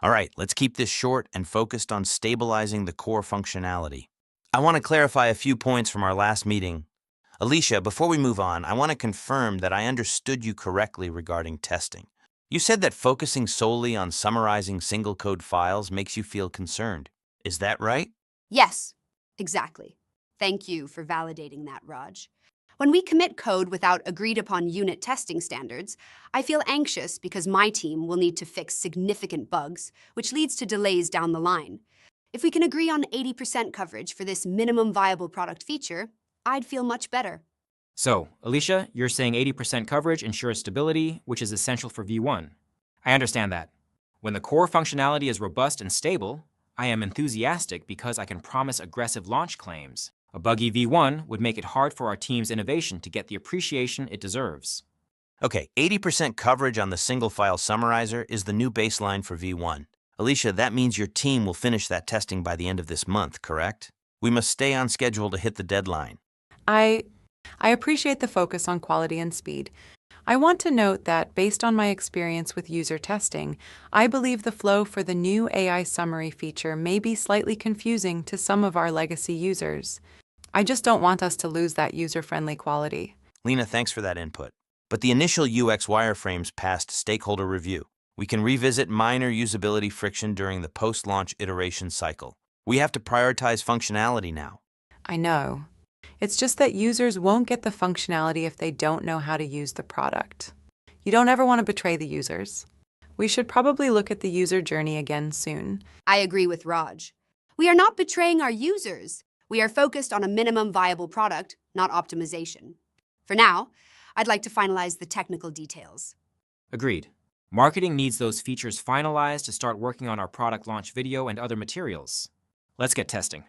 All right, let's keep this short and focused on stabilizing the core functionality. I want to clarify a few points from our last meeting. Alicia, before we move on, I want to confirm that I understood you correctly regarding testing. You said that focusing solely on summarizing single code files makes you feel concerned. Is that right? Yes, exactly. Thank you for validating that, Raj. When we commit code without agreed-upon unit testing standards, I feel anxious because my team will need to fix significant bugs, which leads to delays down the line. If we can agree on 80% coverage for this minimum viable product feature, I'd feel much better. So, Alicia, you're saying 80% coverage ensures stability, which is essential for V1. I understand that. When the core functionality is robust and stable, I am enthusiastic because I can promise aggressive launch claims. A buggy V1 would make it hard for our team's innovation to get the appreciation it deserves. Okay, 80% coverage on the single file summarizer is the new baseline for V1. Alicia, that means your team will finish that testing by the end of this month, correct? We must stay on schedule to hit the deadline. I appreciate the focus on quality and speed. I want to note that based on my experience with user testing, I believe the flow for the new AI summary feature may be slightly confusing to some of our legacy users. I just don't want us to lose that user-friendly quality. Lena, thanks for that input. But the initial UX wireframes passed stakeholder review. We can revisit minor usability friction during the post-launch iteration cycle. We have to prioritize functionality now. I know. It's just that users won't get the functionality if they don't know how to use the product. You don't ever want to betray the users. We should probably look at the user journey again soon. I agree with Raj. We are not betraying our users. We are focused on a minimum viable product, not optimization. For now, I'd like to finalize the technical details. Agreed. Marketing needs those features finalized to start working on our product launch video and other materials. Let's get testing.